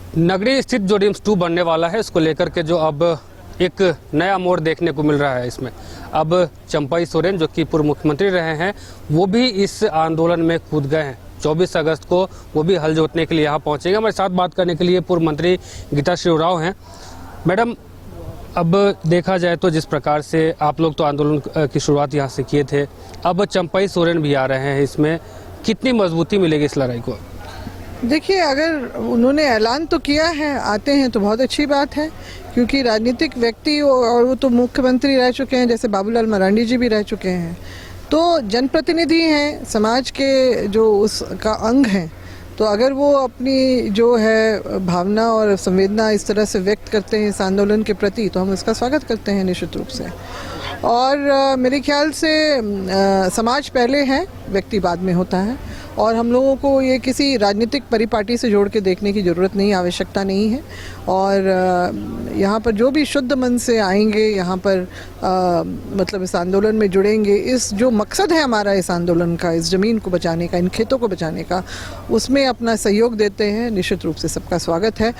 नगरी स्थित जो रिम्स 2 बनने वाला है, इसको लेकर के जो अब एक नया मोड़ देखने को मिल रहा है। इसमें अब चंपाई सोरेन, जो कि पूर्व मुख्यमंत्री रहे हैं, वो भी इस आंदोलन में कूद गए हैं। 24 अगस्त को वो भी हल जोतने के लिए यहाँ पहुँचेंगे। हमारे साथ बात करने के लिए पूर्व मंत्री गीता शिवराव हैं। मैडम, अब देखा जाए तो जिस प्रकार से आप लोग तो आंदोलन की शुरुआत यहाँ से किए थे, अब चंपाई सोरेन भी आ रहे हैं, इसमें कितनी मजबूती मिलेगी इस लड़ाई को? देखिए, अगर उन्होंने ऐलान तो किया है, आते हैं तो बहुत अच्छी बात है, क्योंकि राजनीतिक व्यक्ति और वो तो मुख्यमंत्री रह चुके हैं, जैसे बाबूलाल मरांडी जी भी रह चुके हैं, तो जनप्रतिनिधि हैं, समाज के जो उसका अंग हैं। तो अगर वो अपनी जो है भावना और संवेदना इस तरह से व्यक्त करते हैं इस आंदोलन के प्रति, तो हम उसका स्वागत करते हैं निश्चित रूप से। और मेरे ख्याल से समाज पहले है, व्यक्ति बाद में होता है, और हम लोगों को ये किसी राजनीतिक परिपाटी से जोड़ के देखने की ज़रूरत नहीं, आवश्यकता नहीं है। और यहाँ पर जो भी शुद्ध मन से आएंगे, यहाँ पर मतलब इस आंदोलन में जुड़ेंगे, इस जो मकसद है हमारा इस आंदोलन का, इस ज़मीन को बचाने का, इन खेतों को बचाने का, उसमें अपना सहयोग देते हैं, निश्चित रूप से सबका स्वागत है।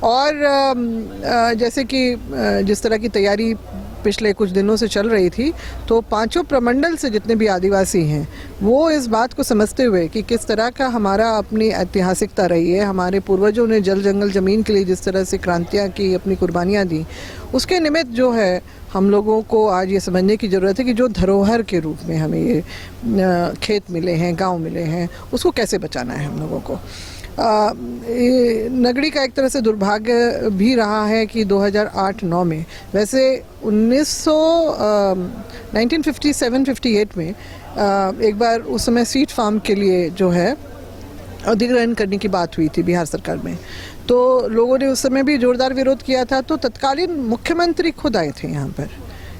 और जैसे कि जिस तरह की तैयारी पिछले कुछ दिनों से चल रही थी, तो पांचों प्रमंडल से जितने भी आदिवासी हैं, वो इस बात को समझते हुए कि किस तरह का हमारा अपनी ऐतिहासिकता रही है, हमारे पूर्वजों ने जल जंगल ज़मीन के लिए जिस तरह से क्रांतियाँ की, अपनी कुर्बानियाँ दी, उसके निमित्त जो है हम लोगों को आज ये समझने की ज़रूरत है कि जो धरोहर के रूप में हमें ये खेत मिले हैं, गाँव मिले हैं, उसको कैसे बचाना है हम लोगों को। नगरी का एक तरह से दुर्भाग्य भी रहा है कि 2008-9 में, वैसे 1957-58 में एक बार उस समय सीड फार्म के लिए जो है अधिग्रहण करने की बात हुई थी बिहार सरकार में, तो लोगों ने उस समय भी जोरदार विरोध किया था। तो तत्कालीन मुख्यमंत्री खुद आए थे यहाँ पर,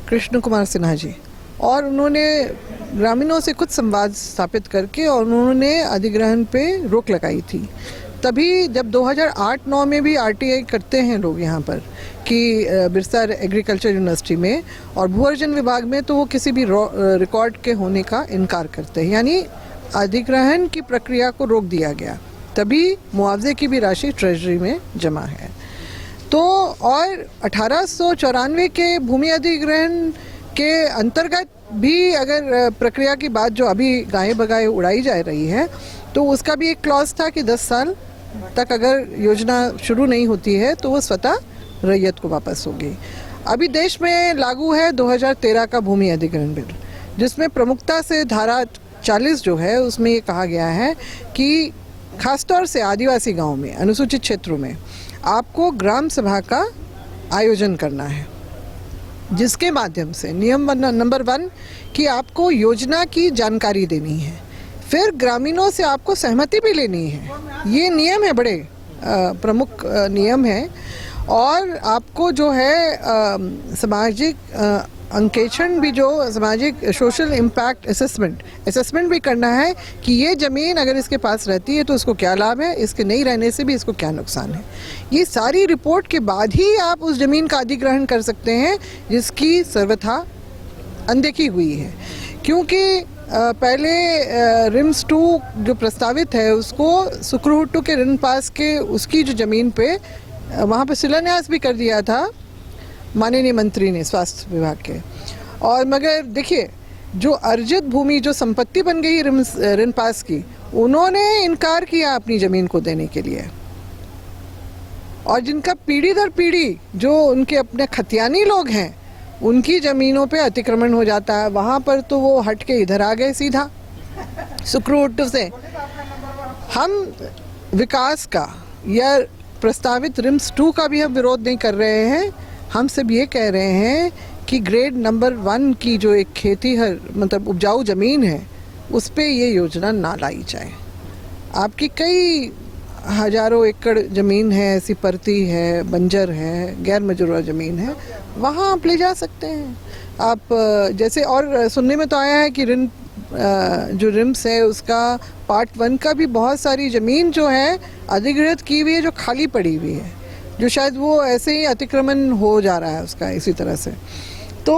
कृष्ण कुमार सिन्हा जी, और उन्होंने ग्रामीणों से कुछ संवाद स्थापित करके और उन्होंने अधिग्रहण पे रोक लगाई थी। तभी जब 2008-9 में भी आरटीआई करते हैं लोग यहाँ पर कि बिरसा एग्रीकल्चर यूनिवर्सिटी में और भू अर्जन विभाग में, तो वो किसी भी रिकॉर्ड के होने का इनकार करते हैं, यानी अधिग्रहण की प्रक्रिया को रोक दिया गया। तभी मुआवजे की भी राशि ट्रेजरी में जमा है। तो और 1894 के भूमि अधिग्रहण के अंतर्गत भी अगर प्रक्रिया की बात जो अभी गाये बगाए उड़ाई जा रही है, तो उसका भी एक क्लॉज था कि 10 साल तक अगर योजना शुरू नहीं होती है तो वो स्वतः रैयत को वापस होगी। अभी देश में लागू है 2013 का भूमि अधिग्रहण बिल, जिसमें प्रमुखता से धारा 40 जो है उसमें ये कहा गया है कि खासतौर से आदिवासी गाँव में, अनुसूचित क्षेत्रों में आपको ग्राम सभा का आयोजन करना है, जिसके माध्यम से नियम नंबर 1 कि आपको योजना की जानकारी देनी है, फिर ग्रामीणों से आपको सहमति भी लेनी है। ये नियम है, बड़े प्रमुख नियम है। और आपको जो है सामाजिक अंकेक्षण भी, जो सामाजिक सोशल इम्पैक्ट असेसमेंट भी करना है कि ये ज़मीन अगर इसके पास रहती है तो उसको क्या लाभ है, इसके नहीं रहने से भी इसको क्या नुकसान है। ये सारी रिपोर्ट के बाद ही आप उस ज़मीन का अधिग्रहण कर सकते हैं जिसकी सर्वथा अनदेखी हुई है। क्योंकि पहले रिम्स 2 जो प्रस्तावित है उसको सुक्रूहुट्टू के रिन पास के उसकी जो ज़मीन पे वहाँ पे शिलान्यास भी कर दिया था माननीय मंत्री ने, स्वास्थ्य विभाग के। और मगर देखिए, जो अर्जित भूमि, जो संपत्ति बन गई रिन पास की, उन्होंने इनकार किया अपनी ज़मीन को देने के लिए। और जिनका पीढ़ी दर पीढ़ी जो उनके अपने खतियानी लोग हैं, उनकी ज़मीनों पे अतिक्रमण हो जाता है, वहाँ पर तो वो हट के इधर आ गए सीधा सुक्रूहुट्टू से। हम विकास का या प्रस्तावित रिम्स 2 का भी हम विरोध नहीं कर रहे हैं। हम सब ये कह रहे हैं कि ग्रेड नंबर 1 की जो एक खेती है, मतलब उपजाऊ ज़मीन है, उस पे ये योजना ना लाई जाए। आपकी कई हजारों एकड़ ज़मीन है, ऐसी परती है, बंजर है, गैर मजरूआ ज़मीन है, वहाँ आप ले जा सकते हैं। आप जैसे, और सुनने में तो आया है कि जो रिम्स है उसका पार्ट 1 का भी बहुत सारी ज़मीन जो है अधिग्रहित की हुई है, जो खाली पड़ी हुई है, जो शायद वो ऐसे ही अतिक्रमण हो जा रहा है उसका इसी तरह से। तो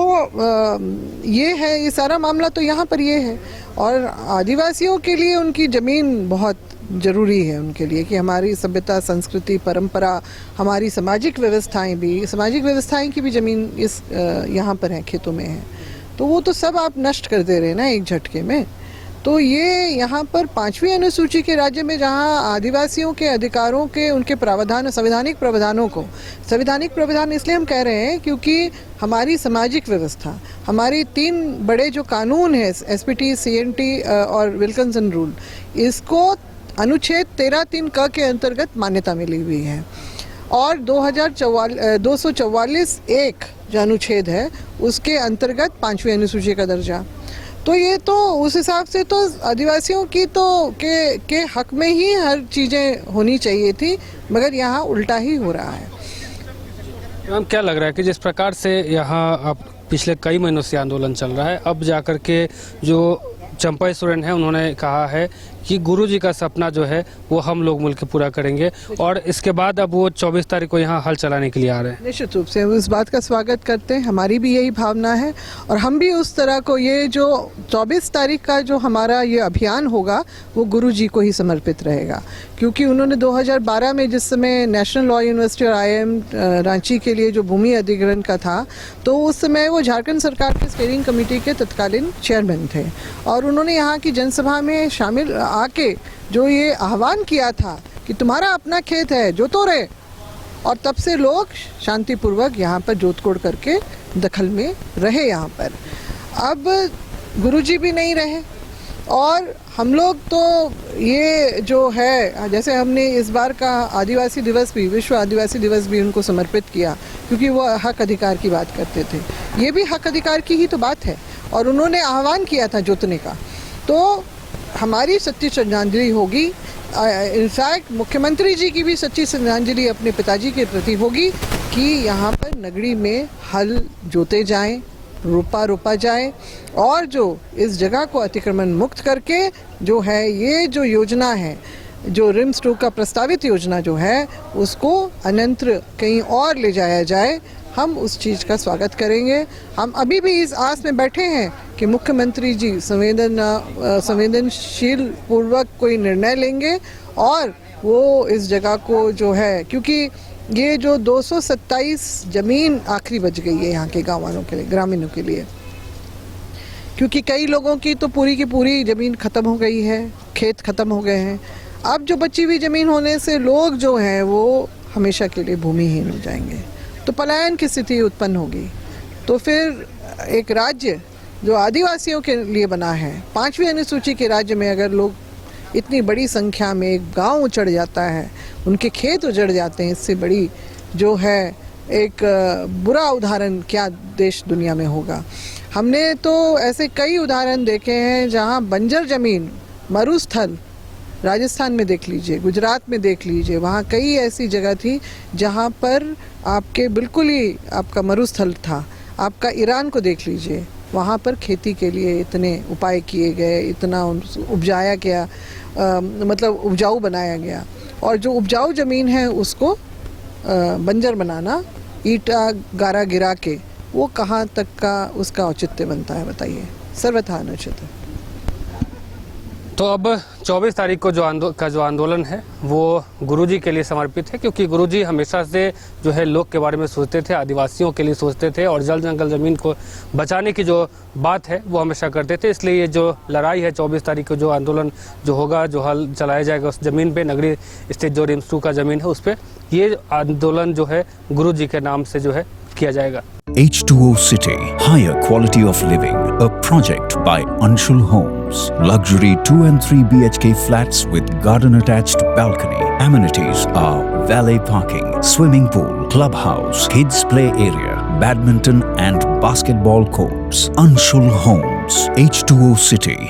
ये है, ये सारा मामला तो यहाँ पर ये है। और आदिवासियों के लिए उनकी ज़मीन बहुत जरूरी है उनके लिए कि हमारी सभ्यता, संस्कृति, परंपरा, हमारी सामाजिक व्यवस्थाएं की भी ज़मीन इस यहाँ पर है, खेतों में है, तो वो तो सब आप नष्ट कर दे रहे हैं ना एक झटके में। तो ये यहाँ पर 5वीं अनुसूची के राज्य में जहाँ आदिवासियों के अधिकारों के उनके प्रावधान, संवैधानिक प्रावधान इसलिए हम कह रहे हैं क्योंकि हमारी सामाजिक व्यवस्था, हमारी 3 बड़े जो कानून है, एसपीटी, सीएनटी और विल्किंसन रूल, इसको अनुच्छेद 13(3) क के अंतर्गत मान्यता मिली हुई है और 244(1) जो अनुच्छेद है उसके अंतर्गत 5वीं अनुसूची का दर्जा। तो ये तो उस हिसाब से तो आदिवासियों की तो के हक में ही हर चीज़ें होनी चाहिए थी, मगर यहाँ उल्टा ही हो रहा है। मैम, क्या लग रहा है कि जिस प्रकार से यहाँ अब पिछले कई महीनों से आंदोलन चल रहा है, अब जाकर के जो चंपाई सोरेन है उन्होंने कहा है कि गुरुजी का सपना जो है वो हम लोग मिलकर पूरा करेंगे और इसके बाद अब वो 24 तारीख को यहाँ हल चलाने के लिए आ रहे हैं। निश्चित रूप से हम इस बात का स्वागत करते हैं, हमारी भी यही भावना है और हम भी उस तरह को, ये जो 24 तारीख का जो हमारा ये अभियान होगा वो गुरुजी को ही समर्पित रहेगा, क्योंकि उन्होंने 2012 में जिस समय नेशनल लॉ यूनिवर्सिटी और IIM रांची के लिए जो भूमि अधिग्रहण का था, तो उस समय वो झारखंड सरकार के स्टीयरिंग कमेटी के तत्कालीन चेयरमैन थे और उन्होंने यहाँ की जनसभा में शामिल आके जो ये आह्वान किया था कि तुम्हारा अपना खेत है, जोतो रे, और तब से लोग शांतिपूर्वक यहाँ पर जोतकोड़ करके दखल में रहे यहाँ पर। अब गुरुजी भी नहीं रहे और हम लोग तो ये जो है, जैसे हमने इस बार का आदिवासी दिवस भी, विश्व आदिवासी दिवस भी उनको समर्पित किया क्योंकि वो हक अधिकार की बात करते थे, ये भी हक अधिकार की ही तो बात है और उन्होंने आह्वान किया था जोतने का, तो हमारी सच्ची श्रद्धांजलि होगी। इनफैक्ट मुख्यमंत्री जी की भी सच्ची श्रद्धांजलि अपने पिताजी के प्रति होगी कि यहाँ पर नगरी में हल जोते जाएं, रोपा जाए और जो इस जगह को अतिक्रमण मुक्त करके जो है ये जो योजना है, जो रिम्स 2 का प्रस्तावित योजना जो है, उसको अन्यंत्र कहीं और ले जाया जाए। हम उस चीज़ का स्वागत करेंगे। हम अभी भी इस आस में बैठे हैं कि मुख्यमंत्री जी संवेदनशील पूर्वक कोई निर्णय लेंगे और वो इस जगह को जो है, क्योंकि ये जो 227 ज़मीन आखिरी बच गई है यहाँ के गाँव वालों के लिए, ग्रामीणों के लिए, क्योंकि कई लोगों की तो पूरी की पूरी ज़मीन ख़त्म हो गई है, खेत ख़त्म हो गए हैं। अब जो बची हुई ज़मीन होने से लोग जो हैं वो हमेशा के लिए भूमिहीन हो जाएंगे, तो पलायन की स्थिति उत्पन्न होगी। तो फिर एक राज्य जो आदिवासियों के लिए बना है, 5वीं अनुसूची के राज्य में अगर लोग इतनी बड़ी संख्या में, एक गांव उजड़ जाता है, उनके खेत उजड़ जाते हैं, इससे बड़ी जो है एक बुरा उदाहरण क्या देश दुनिया में होगा। हमने तो ऐसे कई उदाहरण देखे हैं जहां बंजर ज़मीन, मरुस्थल, राजस्थान में देख लीजिए, गुजरात में देख लीजिए, वहाँ कई ऐसी जगह थी जहाँ पर आपके बिल्कुल ही आपका मरुस्थल था। आपका ईरान को देख लीजिए, वहाँ पर खेती के लिए इतने उपाय किए गए, इतना उपजाया गया, मतलब उपजाऊ बनाया गया, और जो उपजाऊ ज़मीन है उसको बंजर बनाना, ईटा गारा गिरा के, वो कहाँ तक का उसका औचित्य बनता है बताइए? सर्वथा अनुचित है। तो अब 24 तारीख को जो आंदोलन है वो गुरुजी के लिए समर्पित है, क्योंकि गुरुजी हमेशा से जो है लोग के बारे में सोचते थे, आदिवासियों के लिए सोचते थे और जल जंगल ज़मीन को बचाने की जो बात है वो हमेशा करते थे। इसलिए ये जो लड़ाई है 24 तारीख को जो आंदोलन जो होगा, जो हल चलाया जाएगा उस ज़मीन पे, नगरी स्थित जो रिम्स 2 का ज़मीन है उस पर, ये आंदोलन जो है गुरुजी के नाम से जो है किया जाएगा। H2O City, higher quality of living, a project by Anshul Homes. Luxury 2 and 3 BHK flats with garden attached balcony. Amenities are valet parking, swimming pool, clubhouse, kids play area, badminton and basketball courts. Anshul Homes, H2O City.